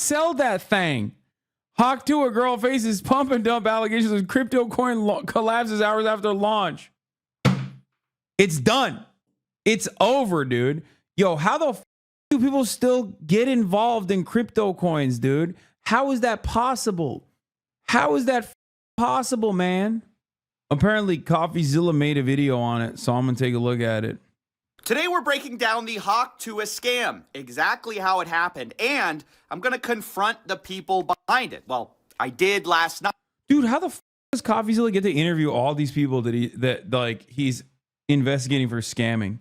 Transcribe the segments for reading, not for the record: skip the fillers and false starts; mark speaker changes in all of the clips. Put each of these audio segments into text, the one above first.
Speaker 1: sell that thing. Hawk Tuah girl faces pump and dump allegations of crypto coin collapses hours after launch. It's done. It's over, dude. Yo, how the do people still get involved in crypto coins, dude? How is that possible? How is that possible, man? Apparently, Coffeezilla made a video on it, so I'm going to take a look at it.
Speaker 2: Today, we're breaking down the Hawk Tuah scam, exactly how it happened, and I'm going to confront the people behind it. Well, I did last night.
Speaker 1: Dude, how the does Coffeezilla get to interview all these people that he's investigating for scamming?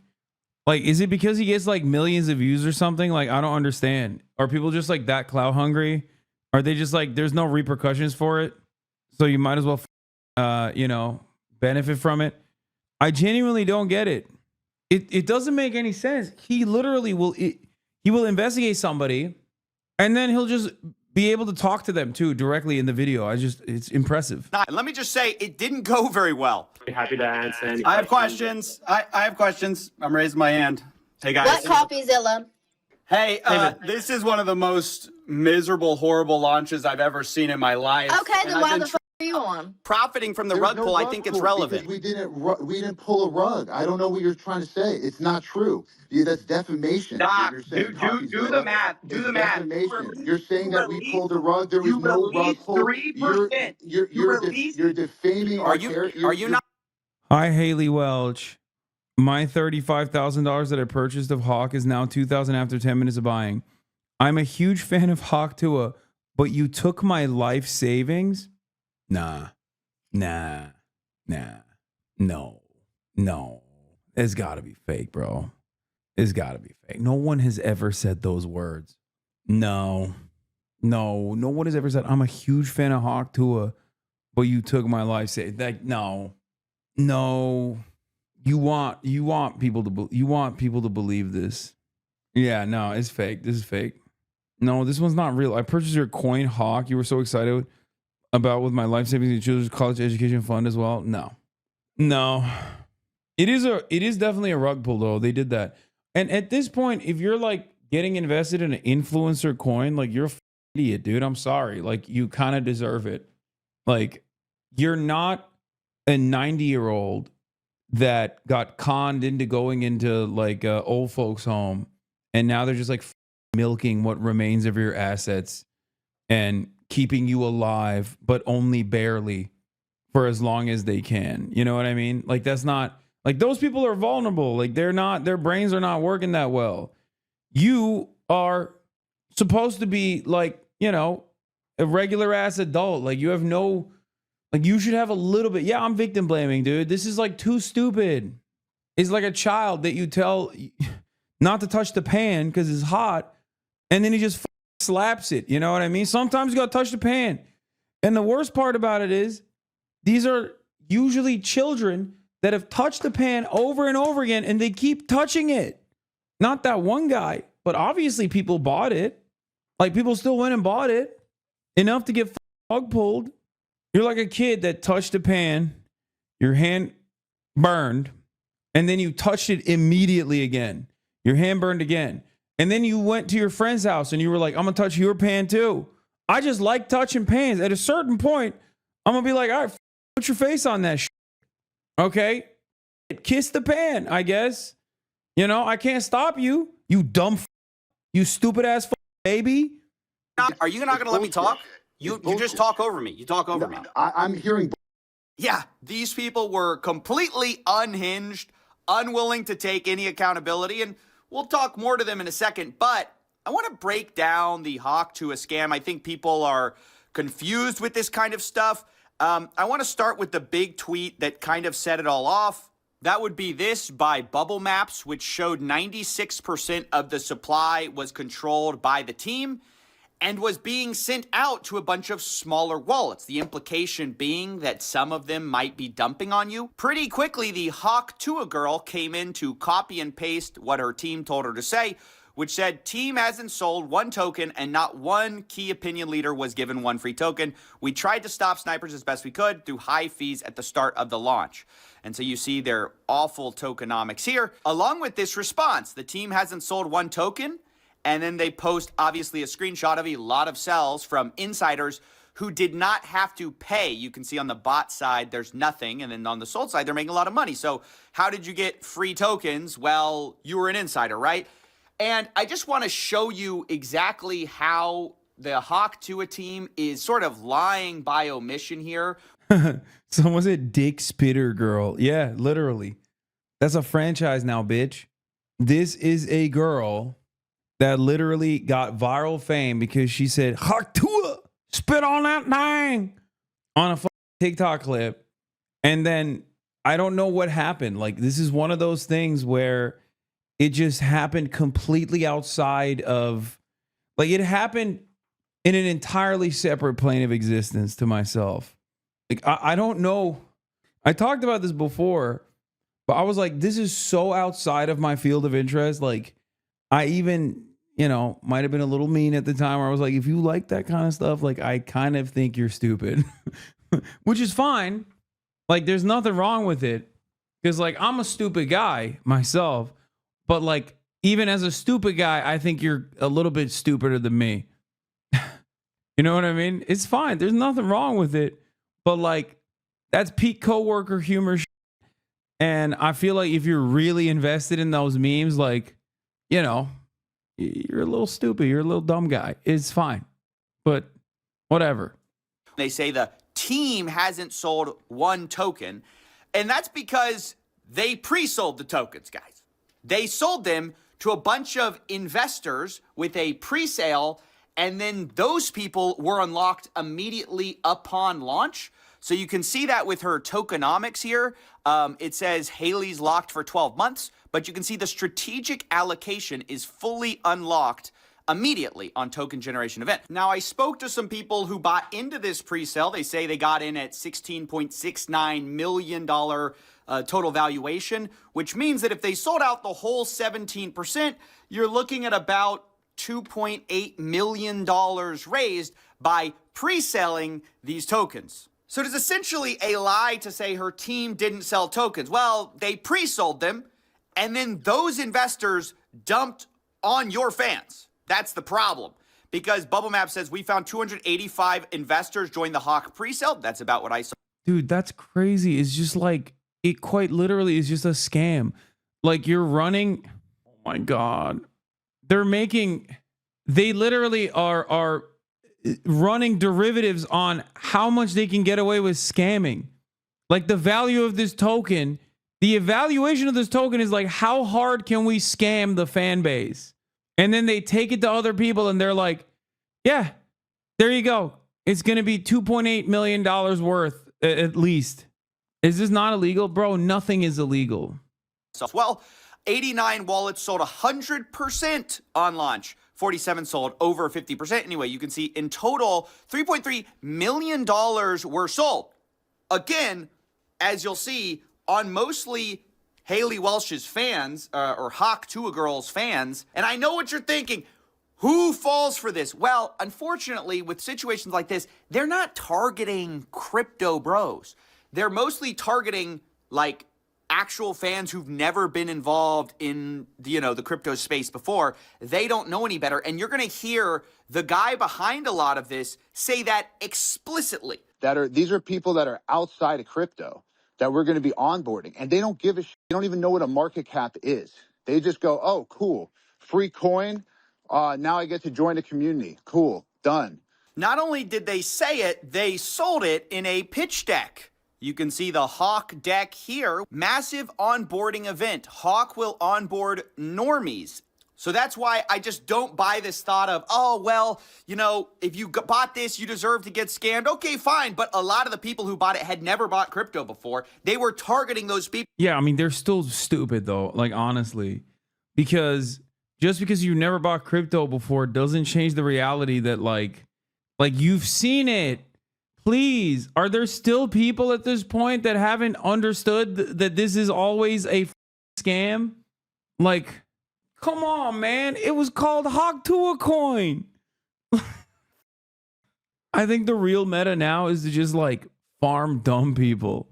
Speaker 1: Like, is it because he gets like millions of views or something? Like, I don't understand. Are people just like that clout hungry? Are they just like, there's no repercussions for it, so you might as well, benefit from it? I genuinely don't get it. It doesn't make any sense. He literally will investigate somebody, and then he'll just be able to talk to them too directly in the video. It's impressive.
Speaker 2: Let me just say, it didn't go very well.
Speaker 3: Happy to answer any
Speaker 4: I have questions. I have questions. I'm raising my hand. Hey guys.
Speaker 5: What Coffeezilla?
Speaker 4: Hey, this is one of the most miserable, horrible launches I've ever seen in my life.
Speaker 5: Okay, then why the fuck are you on?
Speaker 2: Profiting from the rug pull, I think it's relevant.
Speaker 6: We didn't pull a rug. I don't know what you're trying to say. It's not true. That's defamation.
Speaker 4: Doc, do the math. Do the math.
Speaker 6: Defamation. You're saying that we pulled a rug. There was no rug pull.
Speaker 4: 3%.
Speaker 6: You're defaming our character.
Speaker 2: Are you not?
Speaker 1: Hi, Haley Welch. My $35,000 that I purchased of Hawk is now $2,000 after 10 minutes of buying. I'm a huge fan of Hawk Tuah, but you took my life savings? Nah. No. It's got to be fake, bro. It's got to be fake. No one has ever said those words. No one has ever said, I'm a huge fan of Hawk Tuah, but you took my life savings. Like, no. You want people to believe this. Yeah, no, it's fake. This is fake. No, this one's not real. I purchased your coin, Hawk. You were so excited about with my life savings and children's college education fund as well. No. It is definitely a rug pull though. They did that. And at this point, if you're like getting invested in an influencer coin, like you're an idiot, dude. I'm sorry. Like you kind of deserve it. Like you're not a 90-year-old that got conned into going into like a old folks home, and now they're just like milking what remains of your assets and keeping you alive, but only barely for as long as they can. You know what I mean? Like that's not like those people are vulnerable. Like their brains are not working that well. You are supposed to be like, a regular ass adult. Like you have no, like you should have a little bit. Yeah, I'm victim blaming, dude. This is like too stupid. It's like a child that you tell not to touch the pan because it's hot, and then he just slaps it. You know what I mean? Sometimes you gotta touch the pan. And the worst part about it is these are usually children that have touched the pan over and over again, and they keep touching it. Not that one guy, but obviously people bought it. Like people still went and bought it enough to get rug pulled. You're like a kid that touched a pan, your hand burned, and then you touched it immediately again. Your hand burned again. And then you went to your friend's house and you were like, I'm going to touch your pan too. I just like touching pans. At a certain point, I'm going to be like, all right, put your face on that shit. Okay? Kiss the pan, I guess. I can't stop you, you dumb, you stupid ass baby.
Speaker 2: Are you not going to let me talk? You just talk over me. You talk over me.
Speaker 6: I'm hearing.
Speaker 2: Yeah, these people were completely unhinged, unwilling to take any accountability, and we'll talk more to them in a second, but I want to break down the Hawk Tuah scam. I think people are confused with this kind of stuff. I want to start with the big tweet that kind of set it all off. That would be this by Bubble Maps, which showed 96% of the supply was controlled by the team and was being sent out to a bunch of smaller wallets. The implication being that some of them might be dumping on you. Pretty quickly, the Hawk Tuah girl came in to copy and paste what her team told her to say, which said, team hasn't sold one token and not one key opinion leader was given one free token. We tried to stop snipers as best we could through high fees at the start of the launch. And so you see their awful tokenomics here. Along with this response, the team hasn't sold one token And then they post, obviously, a screenshot of a lot of sells from insiders who did not have to pay. You can see on the bot side, there's nothing. And then on the sold side, they're making a lot of money. So how did you get free tokens? Well, you were an insider, right? And I just want to show you exactly how the Hawk Tuah team is sort of lying by omission here.
Speaker 1: Someone said Dick Spitter Girl. Yeah, literally. That's a franchise now, bitch. This is a girl that literally got viral fame because she said, Hawk Tuah, spit on that thing on a TikTok clip. And then I don't know what happened. Like, this is one of those things where it just happened completely outside of, like, it happened in an entirely separate plane of existence to myself. Like, I don't know. I talked about this before, but I was like, this is so outside of my field of interest. Like, I even, you know, might have been a little mean at the time where I was like, if you like that kind of stuff, like, I kind of think you're stupid, which is fine. Like, there's nothing wrong with it because, like, I'm a stupid guy myself, but, like, even as a stupid guy, I think you're a little bit stupider than me. You know what I mean? It's fine. There's nothing wrong with it. But, like, that's peak coworker humor. And I feel like if you're really invested in those memes, like, you know, you're a little stupid. You're a little dumb guy. It's fine. But whatever.
Speaker 2: They say the team hasn't sold one token. And that's because they pre-sold the tokens, guys. They sold them to a bunch of investors with a pre-sale. And then those people were unlocked immediately upon launch. So you can see that with her tokenomics here. It says Haley's locked for 12 months, but you can see the strategic allocation is fully unlocked immediately on token generation event. Now, I spoke to some people who bought into this pre-sale. They say they got in at $16.69 million total valuation, which means that if they sold out the whole 17%, you're looking at about $2.8 million raised by pre-selling these tokens. So it is essentially a lie to say her team didn't sell tokens. Well, they pre-sold them, and then those investors dumped on your fans. That's the problem. Because Bubble Map says we found 285 investors join the Hawk pre-sale. That's about what I saw.
Speaker 1: Dude, that's crazy. It's just like, it quite literally is just a scam. Like, you're running, oh my God. They literally are running derivatives on how much they can get away with scamming. Like, the value of this token, the evaluation of this token is like, how hard can we scam the fan base? And then they take it to other people and they're like, yeah, there you go. It's going to be $2.8 million worth at least. Is this not illegal? Bro, nothing is illegal.
Speaker 2: Well, 89 wallets sold 100% on launch. 47 sold over 50%. Anyway, you can see in total, $3.3 million were sold. Again, as you'll see, on mostly Haley Welsh's fans, or Hawk Tuah Girls fans. And I know what you're thinking. Who falls for this? Well, unfortunately, with situations like this, they're not targeting crypto bros. They're mostly targeting, like, actual fans who've never been involved in the crypto space before. They don't know any better. And you're going to hear the guy behind a lot of this say that explicitly.
Speaker 6: These are people that are outside of crypto that we're going to be onboarding, and they don't give a shit. They don't even know what a market cap is. They just go, oh, cool, free coin. Now I get to join a community. Cool, done.
Speaker 2: Not only did they say it, they sold it in a pitch deck. You can see the Hawk deck here. Massive onboarding event. Hawk will onboard normies. So that's why I just don't buy this thought of, oh, well, if you bought this, you deserve to get scammed. Okay, fine. But a lot of the people who bought it had never bought crypto before. They were targeting those people.
Speaker 1: Yeah, I mean, they're still stupid, though, like, honestly. Because just because you never bought crypto before doesn't change the reality that, like you've seen it. Please, are there still people at this point that haven't understood that this is always a scam? Like, come on, man. It was called Hawk Tuah coin. I think the real meta now is to just, like, farm dumb people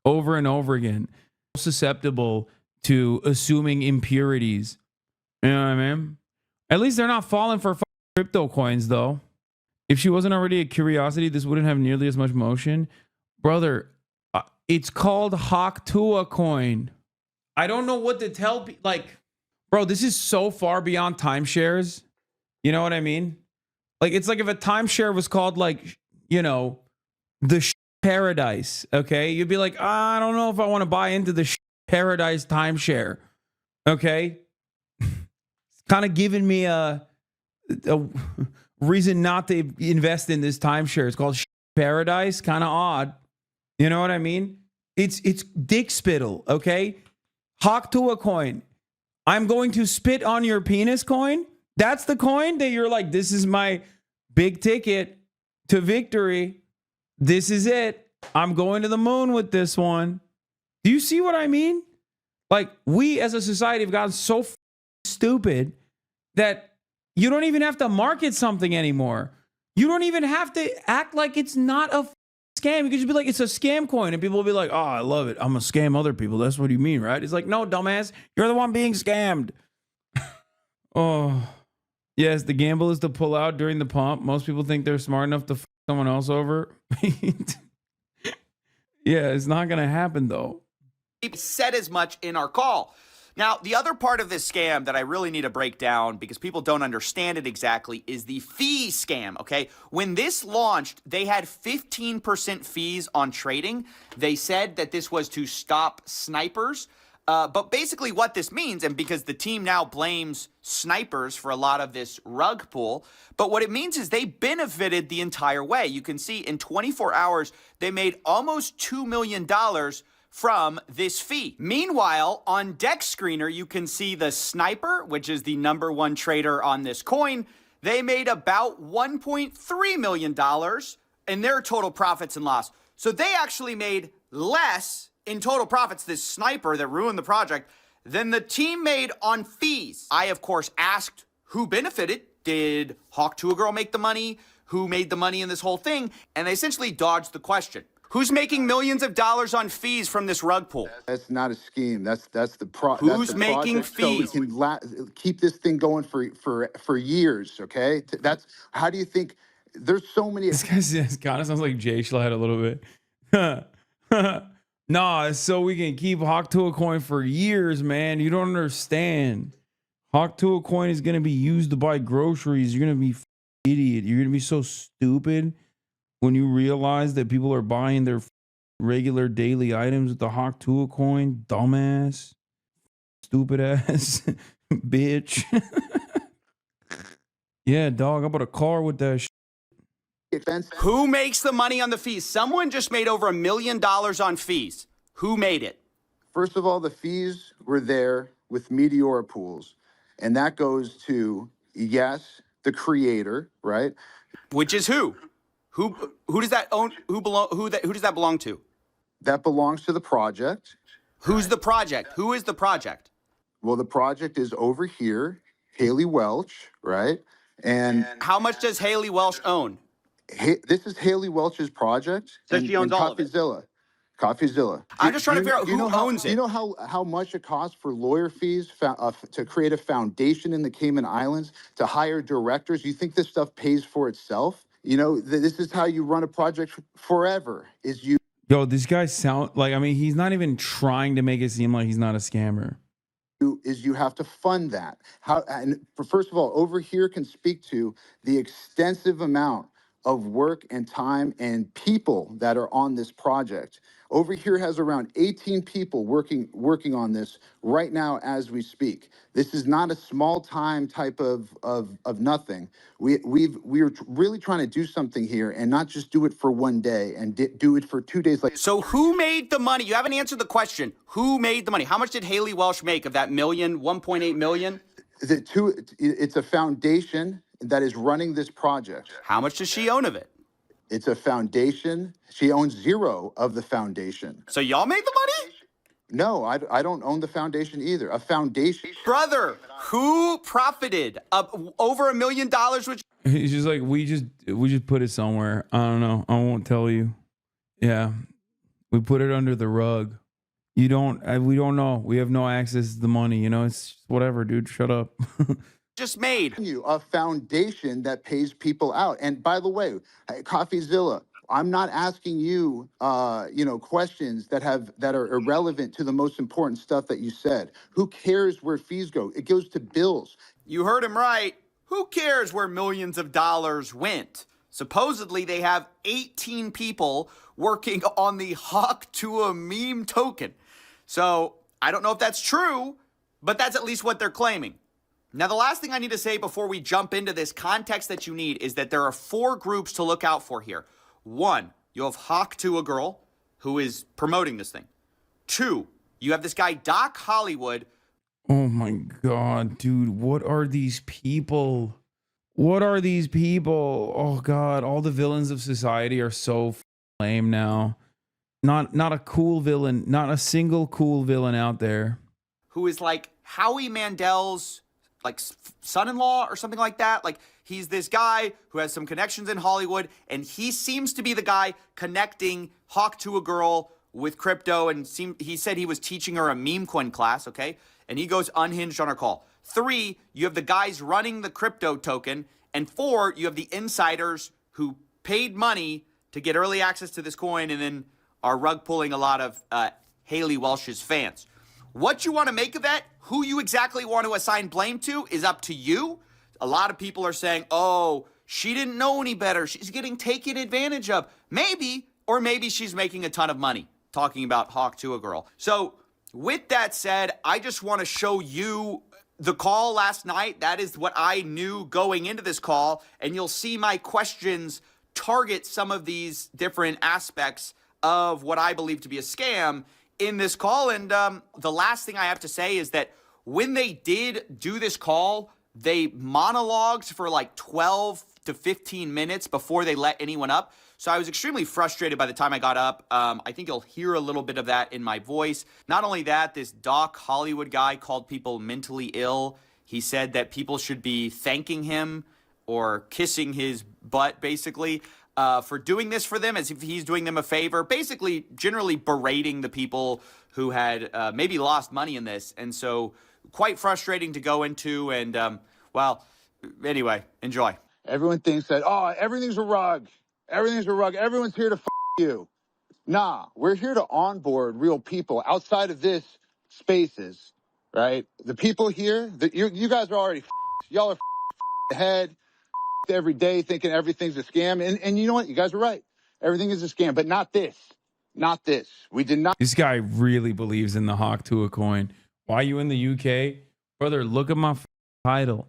Speaker 1: over and over again. Susceptible to assuming impurities. You know what I mean? At least they're not falling for crypto coins, though. If she wasn't already a curiosity, this wouldn't have nearly as much motion. Brother, it's called Hawk Tuah coin. I don't know what to tell people. Like, bro, this is so far beyond timeshares. You know what I mean? Like, it's like if a timeshare was called, like, you know, the paradise, okay? You'd be like, I don't know if I want to buy into the paradise timeshare, okay? It's kind of giving me a reason not to invest in this timeshare. It's called paradise, kind of odd. You know what I mean? It's dick spittle, okay? Hawk Tuah coin. I'm going to spit on your penis coin. That's the coin that you're like, this is my big ticket to victory. This is it. I'm going to the moon with this one. Do you see what I mean? Like, we as a society have gotten so stupid that you don't even have to market something anymore. You don't even have to act like it's not a scam. You could just be like, it's a scam coin. And people will be like, oh, I love it. I'm going to scam other people. That's what you mean, right? It's like, no, dumbass. You're the one being scammed. Oh, yes. The gamble is to pull out during the pump. Most people think they're smart enough to f someone else over. Yeah, it's not going to happen, though.
Speaker 2: We said as much in our call. Now, the other part of this scam that I really need to break down because people don't understand it exactly is the fee scam, okay? When this launched, they had 15% fees on trading. They said that this was to stop snipers. But basically what this means, and because the team now blames snipers for a lot of this rug pull, but what it means is they benefited the entire way. You can see in 24 hours, they made almost $2 million from this fee. Meanwhile, on Dex Screener, you can see the sniper, which is the #1 trader on this coin. They made about $1.3 million in their total profits and loss. So they actually made less in total profits, this sniper that ruined the project, than the team made on fees. I, of course, asked who benefited. Did Hawk Tuah girl make the money? Who made the money in this whole thing? And they essentially dodged the question. Who's making millions of dollars on fees from this rug pull?
Speaker 6: That's not a scheme. That's the
Speaker 2: Who's making fees?
Speaker 6: So we can keep this thing going for years. Okay, that's how do you think? There's so many.
Speaker 1: This guy kind of sounds like Jay Schlatt a little bit. Nah, so we can keep Hawk Tuah coin for years, man. You don't understand. Hawk Tuah coin is gonna be used to buy groceries. You're gonna be idiot. You're gonna be so stupid when you realize that people are buying their regular daily items with the Hawk Tuah coin. Dumbass, stupid ass, bitch. Yeah, dog. I bought a car with that.
Speaker 2: Who makes the money on the fees? Someone just made over $1 million on fees. Who made it?
Speaker 6: First of all, the fees were there with Meteora pools, and that goes to, yes, the creator, right?
Speaker 2: Which is who? Who does that own? Who does that belong to?
Speaker 6: That belongs to the project.
Speaker 2: Who's the project? Who is the project?
Speaker 6: Well, the project is over here, Haley Welch, right? And
Speaker 2: how much does Haley Welch own?
Speaker 6: This is Haley Welch's project.
Speaker 2: So she owns all of it.
Speaker 6: Coffeezilla.
Speaker 2: I'm just trying to figure out who owns it.
Speaker 6: You know how much it costs for lawyer fees to create a foundation in the Cayman Islands, to hire directors? You think this stuff pays for itself? You know, this is how you run a project forever, is you.
Speaker 1: Yo, this guy sound like, I mean, he's not even trying to make it seem like he's not a scammer.
Speaker 6: Is you have to fund that. And first of all, over here can speak to the extensive amount of work and time and people that are on this project. Over here has around 18 people working on this right now as we speak. This is not a small time type of nothing. We're really trying to do something here and not just do it for one day and do it for 2 days.
Speaker 2: So who made the money? You haven't answered the question. Who made the money? How much did Haley Welch make of that million, 1.8 million?
Speaker 6: It's a foundation that is running this project.
Speaker 2: How much does she own of it?
Speaker 6: It's a foundation. She owns 0 of the foundation.
Speaker 2: So y'all made the money?
Speaker 6: No, I don't own the foundation either. A foundation.
Speaker 2: Brother, who profited over $1 million? Which
Speaker 1: He's just like, we just put it somewhere. I don't know. I won't tell you. Yeah, we put it under the rug. We don't know. We have no access to the money. You know, it's just whatever, dude. Shut up.
Speaker 2: just made.
Speaker 6: You a foundation that pays people out. And by the way, Coffeezilla, I'm not asking you, questions that are irrelevant to the most important stuff that you said. Who cares where fees go? It goes to bills.
Speaker 2: You heard him right. Who cares where millions of dollars went? Supposedly, they have 18 people working on the Hawk Tuah meme token. So I don't know if that's true, but that's at least what they're claiming. Now, the last thing I need to say before we jump into this context that you need is that there are 4 groups to look out for here. 1, you have Hawk Tuah girl, who is promoting this thing. 2, you have this guy, Doc Hollywood.
Speaker 1: Oh my God, dude. What are these people? What are these people? Oh God, all the villains of society are so lame now. Not a cool villain, not a single cool villain out there.
Speaker 2: Who is like Howie Mandel's like son-in-law or something like that. Like he's this guy who has some connections in Hollywood, and he seems to be the guy connecting Hawk Tuah girl with crypto, and he said he was teaching her a meme coin class, okay? And he goes unhinged on her call. 3, you have the guys running the crypto token, and 4, you have the insiders who paid money to get early access to this coin and then are rug pulling a lot of Haley Welsh's fans. What you want to make of that, who you exactly want to assign blame to, is up to you. A lot of people are saying, oh, she didn't know any better. She's getting taken advantage of. Maybe, or maybe she's making a ton of money, talking about Hawk Tuah girl. So with that said, I just want to show you the call last night. That is what I knew going into this call. And you'll see my questions target some of these different aspects of what I believe to be a scam in this call. And the last thing I have to say is that when they did do this call, they monologued for like 12 to 15 minutes before they let anyone up. So I was extremely frustrated by the time I got up. I think you'll hear a little bit of that in my voice. Not only that, this Doc Hollywood guy called people mentally ill. He said that people should be thanking him or kissing his butt, basically, for doing this for them, as if he's doing them a favor. Basically, generally berating the people who had maybe lost money in this. And so quite frustrating to go into. And, well, anyway, enjoy.
Speaker 6: Everyone thinks that, oh, everything's a rug. Everything's a rug. Everyone's here to you. Nah, we're here to onboard real people outside of this spaces, right? The people here, you guys are already y'all are ahead every day thinking everything's a scam. And you know what? You guys are right. Everything is a scam, but not this. Not this. We did not.
Speaker 1: This guy really believes in the Hawk Tuah coin. Why are you in the UK? Brother, look at my title.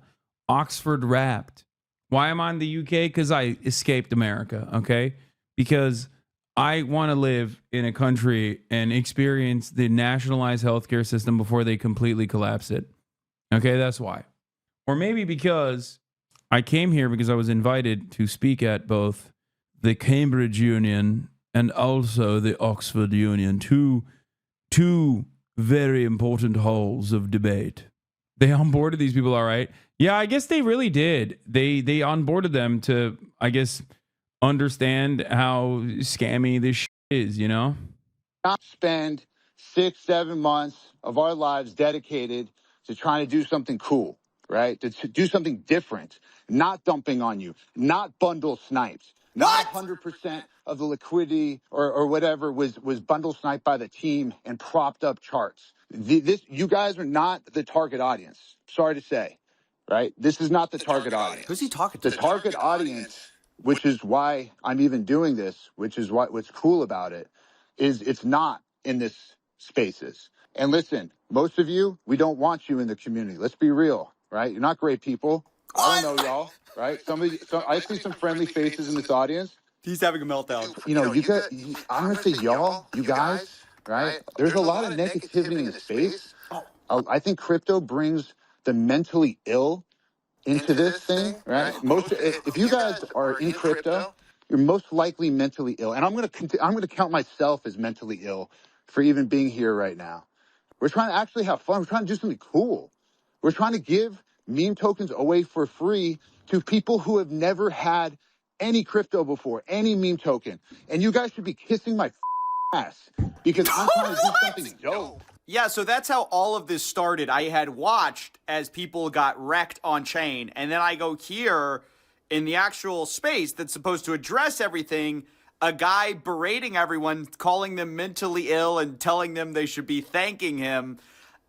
Speaker 1: Oxford Wrapped. Why am I in the UK? Because I escaped America, okay? Because I want to live in a country and experience the nationalized healthcare system before they completely collapse it. Okay, that's why. Or maybe because I came here because I was invited to speak at both the Cambridge Union and also the Oxford Union, two very important halls of debate. They onboarded these people, all right. Yeah, I guess they really did. They onboarded them to, I guess, understand how scammy this shit is, you know?
Speaker 6: Not spend 6-7 months of our lives dedicated to trying to do something cool, right? To do something different, not dumping on you, not bundle snipes, not 100% of the liquidity or whatever was bundle sniped by the team and propped up charts. You guys are not the target audience. Sorry to say, right? This is not the target audience.
Speaker 2: Who's he talking to?
Speaker 6: The target audience, which is why I'm even doing this, which is what's cool about it, is it's not in this spaces. And listen, most of you, we don't want you in the community. Let's be real, right? You're not great people. I don't know y'all, right? I see some friendly faces in this audience.
Speaker 2: He's having a meltdown.
Speaker 6: You know, I'm going to say y'all, you guys, right? There's a lot of negativity in the space. I think crypto brings the mentally ill into this thing, right? If you guys are in crypto, you're most likely mentally ill. And I'm going to count myself as mentally ill for even being here right now. We're trying to actually have fun. We're trying to do something cool. We're trying to give meme tokens away for free to people who have never had any crypto before, any meme token. And you guys should be kissing my ass because I'm trying to do something dope.
Speaker 2: Yeah, so that's how all of this started. I had watched as people got wrecked on chain, and then I go here in the actual space that's supposed to address everything, a guy berating everyone, calling them mentally ill and telling them they should be thanking him.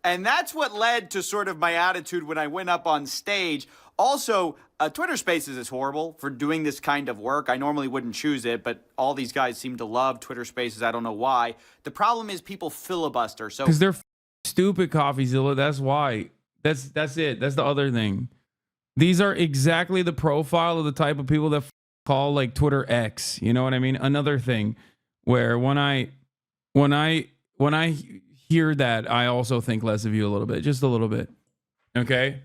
Speaker 2: And that's what led to sort of my attitude when I went up on stage. Also, Twitter Spaces is horrible for doing this kind of work. I normally wouldn't choose it, but all these guys seem to love Twitter Spaces. I don't know why. The problem is people filibuster. So
Speaker 1: Because they're stupid, Coffeezilla. That's why. That's it. That's the other thing. These are exactly the profile of the type of people that call like Twitter X. You know what I mean? Another thing where when I hear that, I also think less of you a little bit, just a little bit. Okay?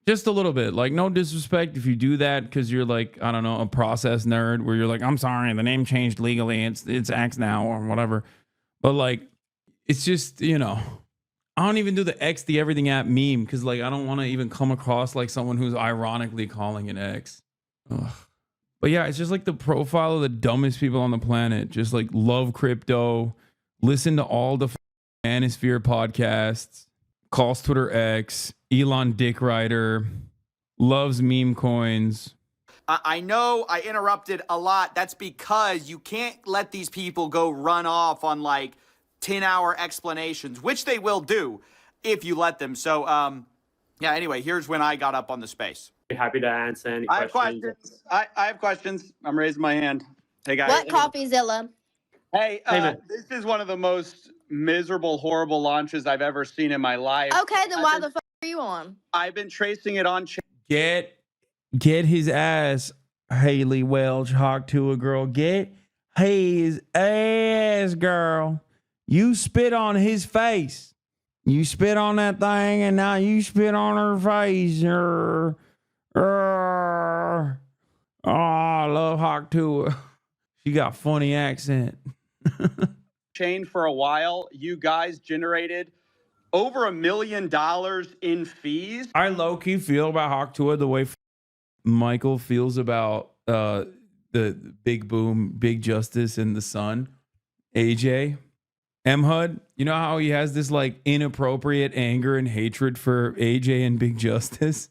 Speaker 1: Just a little bit. Like, no disrespect if you do that because you're like, I don't know, a process nerd where you're like, I'm sorry, the name changed legally. It's X now or whatever. But like, it's just, you know, I don't even do the X the everything app meme because like I don't want to even come across like someone who's ironically calling it X. Ugh. But yeah, it's just like the profile of the dumbest people on the planet. Just like love crypto, listen to all the Manosphere podcasts, calls Twitter X, Elon Dick Rider, loves meme coins.
Speaker 2: I know I interrupted a lot. That's because you can't let these people go run off on like 10-hour explanations, which they will do if you let them. So, yeah, anyway, here's when I got up on the space.
Speaker 3: Happy to answer any
Speaker 4: I have
Speaker 3: questions.
Speaker 4: questions. I have questions. I'm raising my hand. Hey, guys.
Speaker 5: What Coffeezilla?
Speaker 4: Hey,
Speaker 3: man.
Speaker 4: this is one of the most miserable, horrible launches I've ever seen in my life.
Speaker 5: Okay, then why the fuck are you on?
Speaker 4: I've been tracing it on chain.
Speaker 1: Get his ass, Haley Welch, Hawk Tuah girl. Get his ass, girl. You spit on his face. You spit on that thing, and now you spit on her face. Oh, I love Hawk Tuah. She got funny accent.
Speaker 4: Chain for a while. You guys generated over $1 million in fees.
Speaker 1: I low-key feel about Hawk Tuah the way Michael feels about the Big Boom, Big Justice, and the Sun, AJ. M-Hud, you know how he has this like inappropriate anger and hatred for AJ and Big Justice?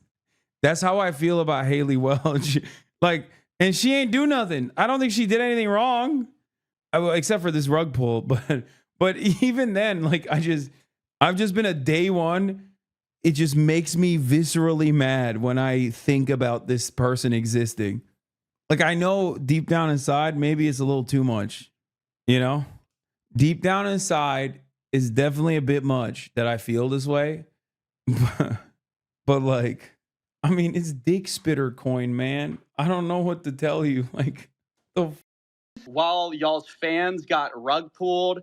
Speaker 1: That's how I feel about Haley Welch. Like, and she ain't do nothing. I don't think she did anything wrong, except for this rug pull. But even then, like, I've just been a day one. It just makes me viscerally mad when I think about this person existing. Like, I know deep down inside, maybe it's a little too much, you know? Deep down inside is definitely a bit much that I feel this way. But like, I mean, it's Dick Spitter coin, man. I don't know what to tell you. Like,
Speaker 4: While y'all's fans got rug pulled,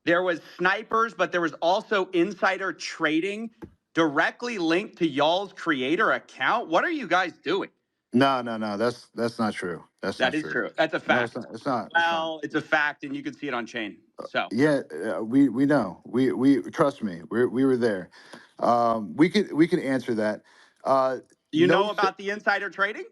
Speaker 4: there was snipers, but there was also insider trading directly linked to y'all's creator account. What are you guys doing?
Speaker 6: No. That's not true.
Speaker 4: That is true. That's a fact.
Speaker 6: No, it's not.
Speaker 4: Well, it's a fact, and you can see it on chain. So
Speaker 6: Yeah, we know. We trust me. We were there. We could answer that.
Speaker 4: you
Speaker 6: No
Speaker 4: know about the insider trading?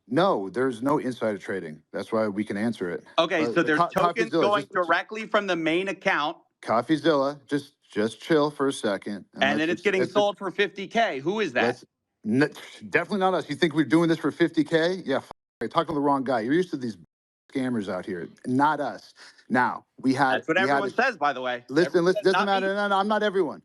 Speaker 6: No, there's no insider trading. That's why we can answer it.
Speaker 4: Okay, so there's tokens
Speaker 6: Coffeezilla,
Speaker 4: going
Speaker 6: just-
Speaker 4: directly from the main account,
Speaker 6: Coffeezilla, just chill for a second.
Speaker 4: and then it's getting sold for 50K. Who is that?
Speaker 6: Definitely not us. You think we're doing this for 50K? Yeah, you're talking to the wrong guy. You're used to these scammers out here. Not us. Now,
Speaker 4: That's what everyone says, by the way.
Speaker 6: Listen,
Speaker 4: Everyone says,
Speaker 6: doesn't
Speaker 4: "Not me."
Speaker 6: matter. No, I'm not everyone.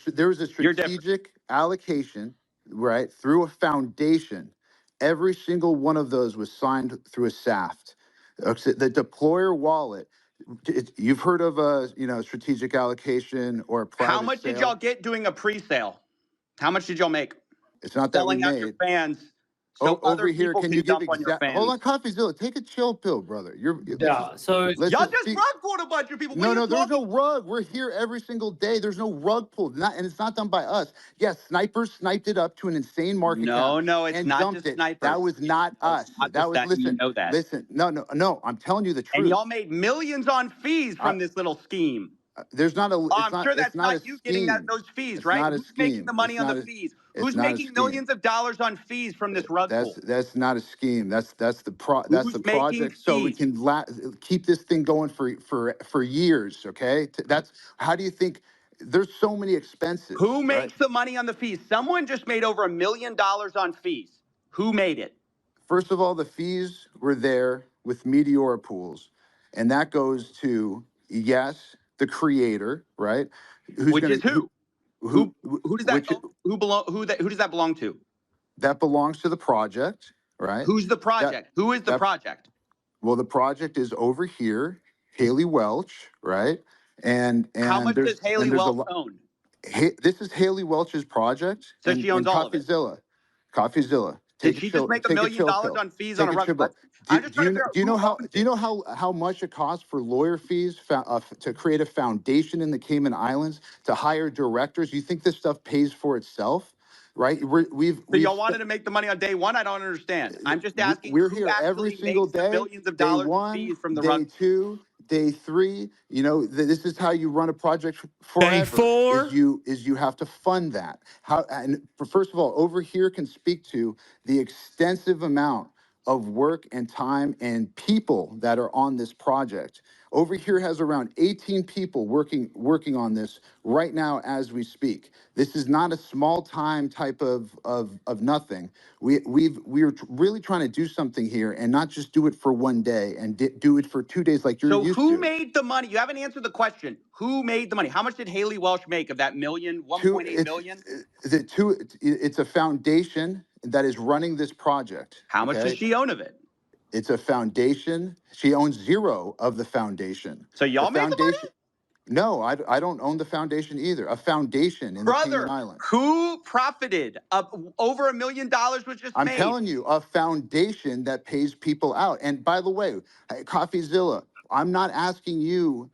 Speaker 6: There was a
Speaker 4: You're different.
Speaker 6: strategic allocation, right, through a foundation. Every single one of those was signed through a SAFT. The deployer wallet. You've heard of a strategic allocation or a private
Speaker 4: How much did
Speaker 6: sale.
Speaker 4: y'all get doing a pre-sale? How much did y'all make?
Speaker 6: It's not that we
Speaker 4: Selling out your
Speaker 6: made.
Speaker 4: fans. So
Speaker 6: Over
Speaker 4: other
Speaker 6: here,
Speaker 4: people
Speaker 6: can you give
Speaker 4: jump on your fans.
Speaker 6: Hold on, Coffeezilla, take a chill pill, brother.
Speaker 3: Yeah, so
Speaker 6: let's
Speaker 4: Y'all
Speaker 6: just
Speaker 4: just
Speaker 6: speak-
Speaker 4: rug pulled a bunch of people. What
Speaker 6: No,
Speaker 4: are you
Speaker 6: there's
Speaker 4: talking-
Speaker 6: no rug. We're here every single day. There's no rug pulled. And it's not done by us. Yes, snipers sniped it up to an insane market
Speaker 4: No,
Speaker 6: cap.
Speaker 4: no, it's
Speaker 6: and
Speaker 4: not
Speaker 6: dumped
Speaker 4: just
Speaker 6: it.
Speaker 4: snipers.
Speaker 6: That was not us.
Speaker 4: not
Speaker 6: That
Speaker 4: just
Speaker 6: was
Speaker 4: that,
Speaker 6: listen.
Speaker 4: you know that.
Speaker 6: Listen, no. I'm telling you the truth.
Speaker 4: And y'all made millions on fees from this little scheme.
Speaker 6: There's not a.
Speaker 4: Oh,
Speaker 6: it's
Speaker 4: I'm
Speaker 6: not,
Speaker 4: sure
Speaker 6: it's
Speaker 4: that's
Speaker 6: not
Speaker 4: not
Speaker 6: a
Speaker 4: you
Speaker 6: scheme.
Speaker 4: getting those fees,
Speaker 6: It's
Speaker 4: right?
Speaker 6: not a
Speaker 4: Who's making
Speaker 6: scheme.
Speaker 4: the money
Speaker 6: It's
Speaker 4: on
Speaker 6: not
Speaker 4: the
Speaker 6: a-
Speaker 4: fees?
Speaker 6: it's
Speaker 4: Who's
Speaker 6: not a
Speaker 4: making
Speaker 6: scheme.
Speaker 4: millions of dollars on fees from this rug pull?
Speaker 6: That's not a scheme. That's the
Speaker 4: Who's making
Speaker 6: project. So we
Speaker 4: fees?
Speaker 6: can keep this thing going for years. Okay. That's how do you think there's so many expenses.
Speaker 4: Who
Speaker 6: right?
Speaker 4: makes the money on the fees? Someone just made over $1 million on fees. Who made it?
Speaker 6: First of all, the fees were there with Meteora pools, and that goes to, yes, the creator, right?
Speaker 4: Which is who?
Speaker 6: Who
Speaker 4: Who does that
Speaker 6: which
Speaker 4: who does that belong to?
Speaker 6: that belongs to the project, right?
Speaker 4: Who's the project? Who is the
Speaker 6: that
Speaker 4: project?
Speaker 6: well, the project is over here, Haley Welch, right? And
Speaker 4: How much does Haley
Speaker 6: there's a
Speaker 4: Welch
Speaker 6: lot.
Speaker 4: own?
Speaker 6: This is Haley Welch's project,
Speaker 4: So
Speaker 6: and
Speaker 4: she owns all of it.
Speaker 6: Coffeezilla.
Speaker 4: Did she just make $1 million on fees on a rug? I'm just trying to figure out
Speaker 6: Do you know
Speaker 4: who
Speaker 6: how
Speaker 4: owns
Speaker 6: do you
Speaker 4: it.
Speaker 6: know how much it costs for lawyer fees to create a foundation in the Cayman Islands, to hire directors? You think this stuff pays for itself, right?
Speaker 4: So y'all wanted to make the money on day one? I don't understand. I'm just asking
Speaker 6: we're
Speaker 4: who
Speaker 6: here every
Speaker 4: actually
Speaker 6: single
Speaker 4: makes the
Speaker 6: day.
Speaker 4: billions of
Speaker 6: Day
Speaker 4: dollars in
Speaker 6: one,
Speaker 4: fees from the
Speaker 6: day
Speaker 4: rug.
Speaker 6: two, day three. You know, this is how you run a project forever.
Speaker 1: Day four.
Speaker 6: Is you have to fund that. First of all, over here can speak to the extensive amount of work and time and people that are on this project. Over here has around 18 people working on this right now as we speak. This is not a small time type of nothing. We're really trying to do something here, and not just do it for one day and do it for 2 days like you're
Speaker 4: So
Speaker 6: used
Speaker 4: who
Speaker 6: to.
Speaker 4: made the money? You haven't answered the question. Who made the money? How much did Haley Welch make of that million,
Speaker 6: Two,
Speaker 4: 1.8 million?
Speaker 6: it's a foundation that is running this project.
Speaker 4: How much does
Speaker 6: Okay,
Speaker 4: she own of it?
Speaker 6: it's a foundation. She owns zero of the foundation.
Speaker 4: So y'all
Speaker 6: The
Speaker 4: made the money?
Speaker 6: foundation. No, I don't own the foundation either. A foundation in the Cayman
Speaker 4: Brother,
Speaker 6: Islands.
Speaker 4: who profited? Over $1 million was just
Speaker 6: I'm
Speaker 4: made.
Speaker 6: telling you, a foundation that pays people out. And by the way, Coffeezilla, I'm not asking you,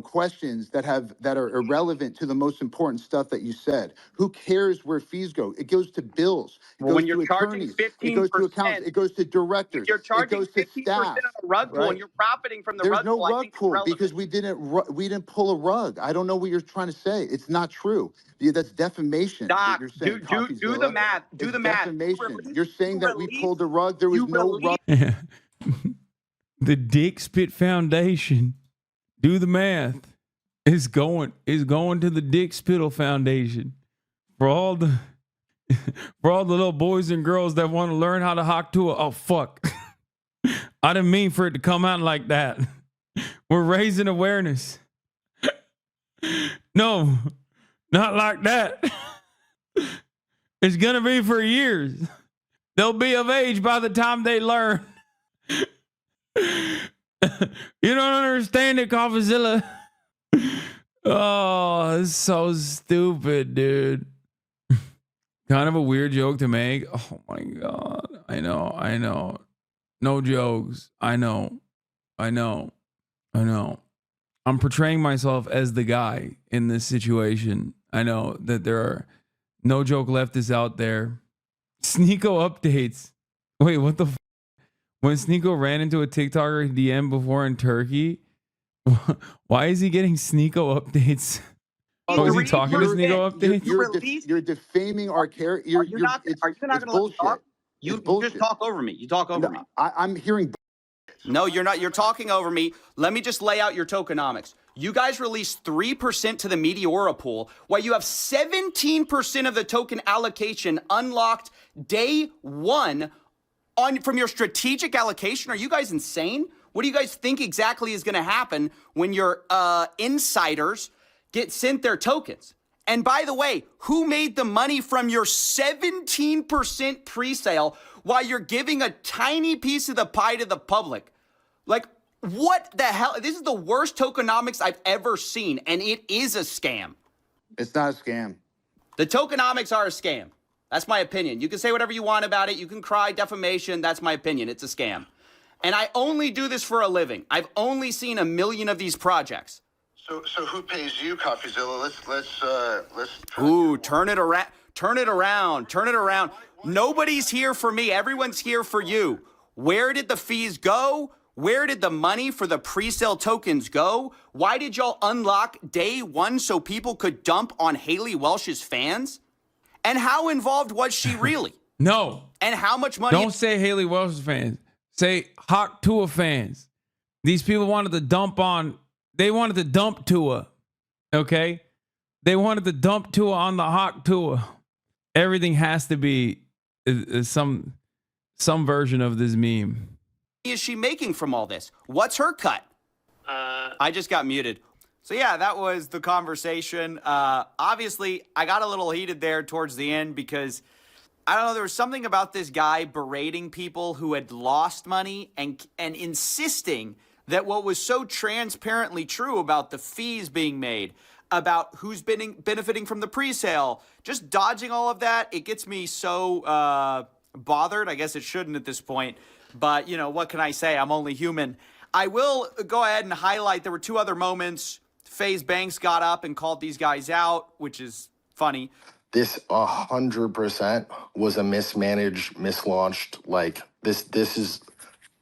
Speaker 6: questions that are irrelevant to the most important stuff that you said. Who cares where fees go? It goes to bills. It
Speaker 4: Well,
Speaker 6: goes
Speaker 4: when
Speaker 6: to
Speaker 4: you're charging
Speaker 6: attorneys. It goes to
Speaker 4: 15%,
Speaker 6: accountants. It goes to
Speaker 4: if
Speaker 6: directors.
Speaker 4: you're
Speaker 6: It
Speaker 4: charging
Speaker 6: goes to
Speaker 4: 15%
Speaker 6: staff.
Speaker 4: on a rug pool
Speaker 6: Right?
Speaker 4: and you're profiting from the
Speaker 6: There's
Speaker 4: rug
Speaker 6: no
Speaker 4: pool, I
Speaker 6: rug
Speaker 4: think it's
Speaker 6: pull
Speaker 4: irrelevant.
Speaker 6: because we didn't pull a rug. I don't know what you're trying to say. It's not true. That's defamation. What
Speaker 4: Doc,
Speaker 6: you're saying,
Speaker 4: do the math. Do
Speaker 6: It's
Speaker 4: the math.
Speaker 6: defamation. You're saying that we pulled a rug. There was
Speaker 4: You
Speaker 6: no rug.
Speaker 1: The Dick Spit Foundation. Do the math. Is going to the Dick Spittle Foundation for all the little boys and girls that want to learn how to Hawk Tuah. Oh fuck. I didn't mean for it to come out like that. We're raising awareness. No, not like that. It's gonna be for years. They'll be of age by the time they learn. You don't understand it, Coffeezilla. Oh, it's so stupid, dude. Kind of a weird joke to make. Oh my god. I know. No jokes. I know. I'm portraying myself as the guy in this situation. I know that there are no joke leftists out there. Sneeko updates. Wait, what the when Sneeko ran into a TikToker DM before in Turkey, why is he getting Sneeko updates? Oh, is he talking to Sneeko updates?
Speaker 6: You're defaming our character.
Speaker 4: Are you not going to let me talk? You just talk over me. You talk over me.
Speaker 6: I'm hearing.
Speaker 2: No, you're not. You're talking over me. Let me just lay out your tokenomics. You guys released 3% to the Meteora pool, while you have 17% of the token allocation unlocked day one from your strategic allocation. Are you guys insane? What do you guys think exactly is going to happen when your insiders get sent their tokens? And by the way, who made the money from your 17% pre-sale while you're giving a tiny piece of the pie to the public? Like, what the hell? This is the worst tokenomics I've ever seen, and it is a scam.
Speaker 6: It's not a scam.
Speaker 2: The tokenomics are a scam. That's my opinion. You can say whatever you want about it. You can cry defamation. That's my opinion. It's a scam. And I only do this for a living. I've only seen 1 million of these projects.
Speaker 6: So who pays you, Coffeezilla? Let's.
Speaker 2: Ooh, turn it around. Turn it around. Turn it around. Nobody's here for me. Everyone's here for you. Where did the fees go? Where did the money for the pre-sale tokens go? Why did y'all unlock day one so people could dump on Haley Welch's fans? And how involved was she really?
Speaker 1: No.
Speaker 2: And how much money?
Speaker 1: Don't say Haley Welch's fans. Say Hawk Tuah fans. These people wanted to dump Tuah. Okay? They wanted to dump Tua on the Hawk Tuah. Everything has to be some version of this meme.
Speaker 2: Is she making from all this? What's her cut? I just got muted. So yeah, that was the conversation. Obviously, I got a little heated there towards the end because I don't know, there was something about this guy berating people who had lost money and insisting that what was so transparently true about the fees being made, about who's benefiting from the pre-sale, just dodging all of that. It gets me so bothered. I guess it shouldn't at this point, but you know, what can I say? I'm only human. I will go ahead and highlight, there were two other moments. FaZe Banks got up and called these guys out, which is funny.
Speaker 7: This 100% was a mismanaged, mislaunched, like this is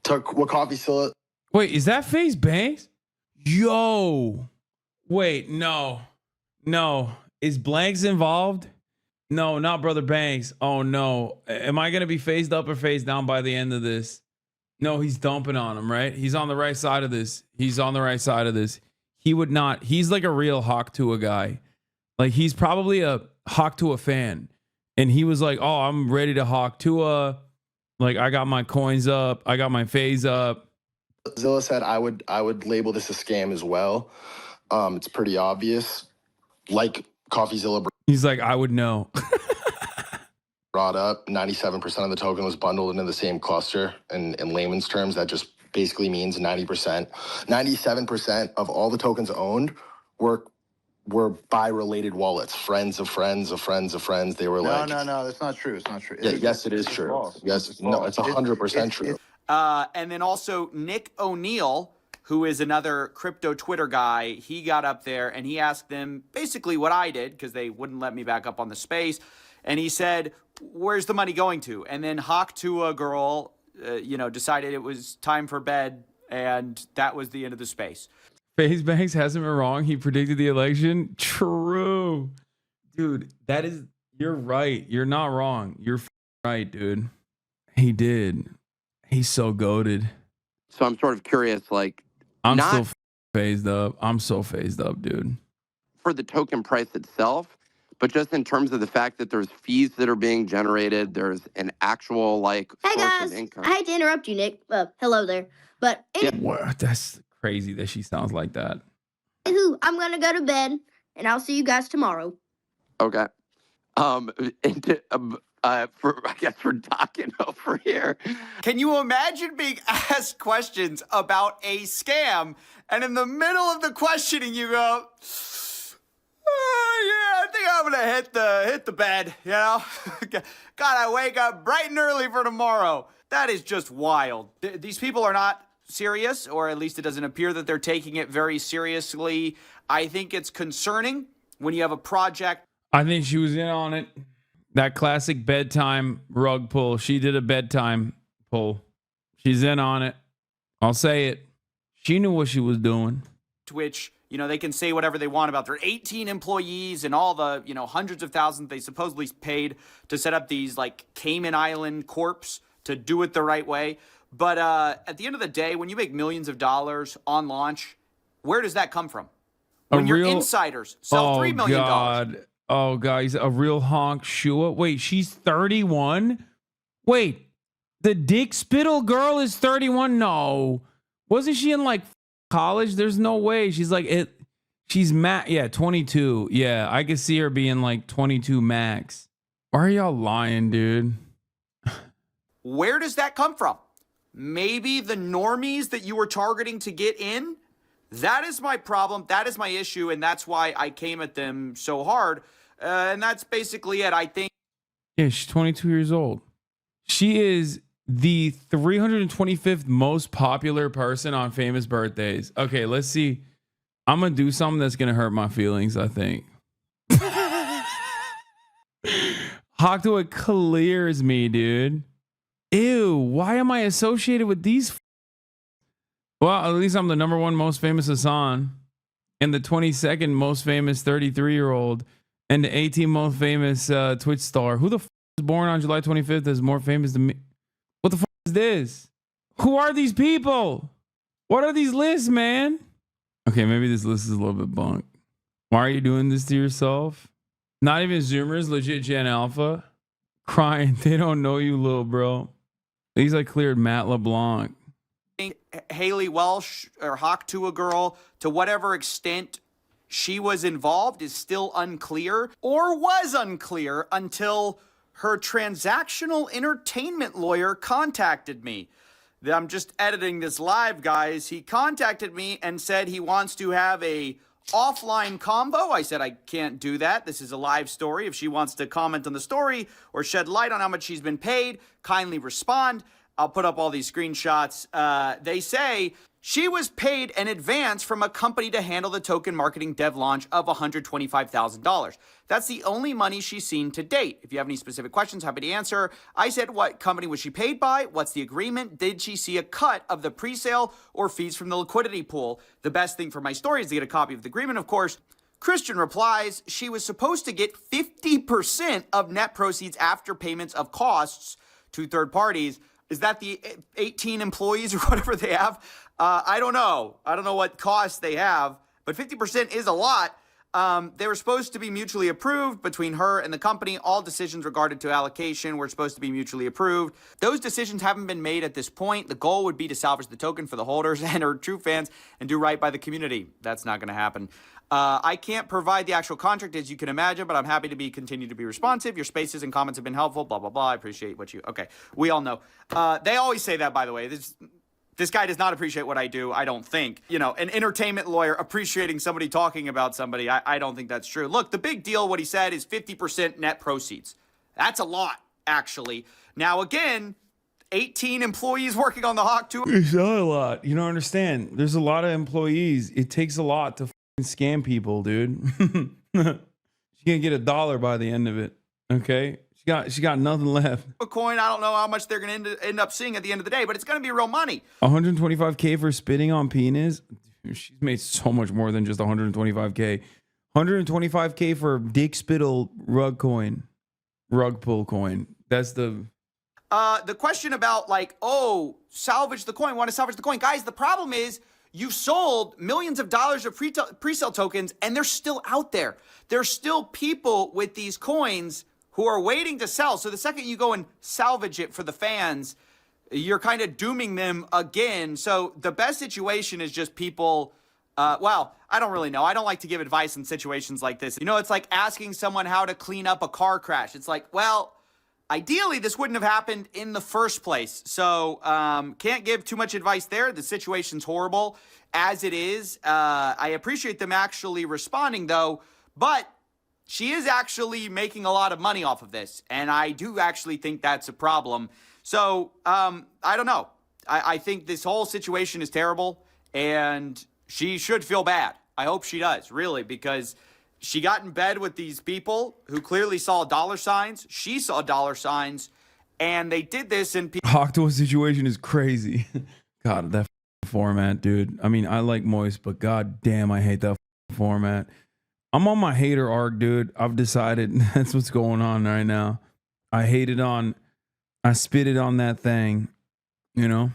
Speaker 7: took what Coffeezilla.
Speaker 1: Wait, is that FaZe Banks? Yo. Wait, no. Is Blanks involved? No, not Brother Banks. Oh no. Am I gonna be phased up or phased down by the end of this? No, he's dumping on him, right? He's on the right side of this. He would not. He's like a real Hawk Tuah guy. Like he's probably a Hawk Tuah fan. And he was like, oh, I'm ready to Hawk Tuah. Like I got my coins up. I got my phase up.
Speaker 7: Zilla said I would label this a scam as well. It's pretty obvious. Like Coffeezilla
Speaker 1: He's like, I would know.
Speaker 7: brought up, 97% of the token was bundled into the same cluster. And in layman's terms, that just basically means 90%. 97% of all the tokens owned were by related wallets, friends of friends of friends of friends. They were
Speaker 6: No, that's not true. It's not true.
Speaker 7: Yeah, yes, it is true.
Speaker 6: False.
Speaker 7: Yes, no, it's 100% true.
Speaker 2: And then also Nick O'Neill, who is another crypto Twitter guy, he got up there and he asked them basically what I did because they wouldn't let me back up on the space. And he said, where's the money going to? And then Hawk Tuah girl, decided it was time for bed. And that was the end of the space.
Speaker 1: FaZe Banks hasn't been wrong. He predicted the election. True. Dude, you're right. You're not wrong. You're right, dude. He did. He's so goated.
Speaker 8: So I'm sort of curious, like,
Speaker 1: I'm
Speaker 8: not
Speaker 1: still phased up. I'm so phased up, dude.
Speaker 8: for the token price itself, but just in terms of the fact that there's fees that are being generated, there's an actual like
Speaker 5: Hey
Speaker 8: source
Speaker 5: guys,
Speaker 8: of income.
Speaker 5: I hate to interrupt you, Nick. Hello there. But
Speaker 1: What? That's crazy that she sounds like that.
Speaker 5: anywho, I'm gonna go to bed, and I'll see you guys tomorrow.
Speaker 8: Okay. I guess we're talking over here.
Speaker 2: Can you imagine being asked questions about a scam and in the middle of the questioning you go, oh, yeah, I think I'm gonna hit the bed, you know? Gotta wake up bright and early for tomorrow. That is just wild. These people are not serious, or at least it doesn't appear that they're taking it very seriously. I think it's concerning when you have a project.
Speaker 1: I think she was in on it. That classic bedtime rug pull. She did a bedtime pull. She's in on it. I'll say it. She knew what she was doing.
Speaker 2: Which, they can say whatever they want about their 18 employees and all the, hundreds of thousands they supposedly paid to set up these like Cayman Island corps to do it the right way. But at the end of the day, when you make millions of dollars on launch, where does that come from? When your insiders sell $3 million.
Speaker 1: Oh, guys, a real honk Shua. Wait, she's 31? Wait, the Dick Spittle girl is 31? No. Wasn't she in like college? There's no way. She's like it. She's 22. Yeah, I could see her being like 22 max. Why are y'all lying, dude?
Speaker 2: Where does that come from? Maybe the normies that you were targeting to get in? That is my problem. That is my issue. And that's why I came at them so hard. And that's basically it, I think.
Speaker 1: Yeah, she's 22 years old. She is the 325th most popular person on famous birthdays. Okay, let's see. I'm going to do something that's going to hurt my feelings, I think. Hawk Tuah clears me, dude. Ew, why am I associated with these? Well, at least I'm the number one most famous Hasan and the 22nd most famous 33-year-old and the 18th most famous Twitch star. Who the f is born on July 25th is more famous than me? What the f is this? Who are these people? What are these lists, man? Okay, maybe this list is a little bit bunk. Why are you doing this to yourself? Not even Zoomers, legit Gen Alpha. Crying. They don't know you, little bro. At least I cleared Matt LeBlanc.
Speaker 2: Haley Welsh or Hawk Tuah girl, to whatever extent she was involved, is still unclear, or was unclear until her transactional entertainment lawyer contacted me. I'm just editing this live, guys. He contacted me and said he wants to have a offline convo. I said I can't do that. This is a live story. If she wants to comment on the story or shed light on how much she's been paid, kindly respond. I'll put up all these screenshots. They say she was paid in advance from a company to handle the token marketing dev launch of $125,000. That's the only money she's seen to date. If you have any specific questions, happy to answer. I said, what company was she paid by? What's the agreement? Did she see a cut of the pre-sale or fees from the liquidity pool? The best thing for my story is to get a copy of the agreement, of course. Christian replies, she was supposed to get 50% of net proceeds after payments of costs to third parties. Is that the 18 employees or whatever they have? I don't know. I don't know what costs they have, but 50% is a lot. They were supposed to be mutually approved between her and the company. All decisions regarding to allocation were supposed to be mutually approved. Those decisions haven't been made at this point. The goal would be to salvage the token for the holders and her true fans and do right by the community. That's not going to happen. I can't provide the actual contract, as you can imagine, but I'm happy to continue to be responsive. Your spaces and comments have been helpful, blah, blah, blah. I appreciate what you... Okay, we all know. They always say that, by the way. This guy does not appreciate what I do, I don't think. You know, an entertainment lawyer appreciating somebody talking about somebody, I don't think that's true. Look, the big deal, what he said, is 50% net proceeds. That's a lot, actually. Now, again, 18 employees working on the Hawk Tuah.
Speaker 1: It's not a lot. You don't understand. There's a lot of employees. It takes a lot to scam people, dude. She can't get $1 by the end of it. Okay, she got nothing left.
Speaker 2: A coin. I don't know how much they're going to end up seeing at the end of the day, but it's going to be real money.
Speaker 1: 125K for spitting on penis. She's made so much more than just 125K. 125K for dick spittle rug pull coin. That's the
Speaker 2: question about like, oh, salvage the coin. Want to salvage the coin, guys? The problem is, you sold millions of dollars of pre-sale tokens, and they're still out there. There's still people with these coins who are waiting to sell. So the second you go and salvage it for the fans, you're kind of dooming them again. So the best situation is just people, well, I don't really know. I don't like to give advice in situations like this. You know, it's like asking someone how to clean up a car crash. It's like, well, ideally, this wouldn't have happened in the first place. So can't give too much advice there. The situation's horrible as it is. I appreciate them actually responding, though. But she is actually making a lot of money off of this. And I do actually think that's a problem. So I don't know. I think this whole situation is terrible. And she should feel bad. I hope she does, really, because she got in bed with these people who clearly saw dollar signs. She saw dollar signs, and they did this. And
Speaker 1: Hawk Tuah situation is crazy. God, that format, dude. I mean, I like Moist, but god damn, I hate that format. I'm on my hater arc, dude. I've decided that's what's going on right now. I spit it on that thing, you know?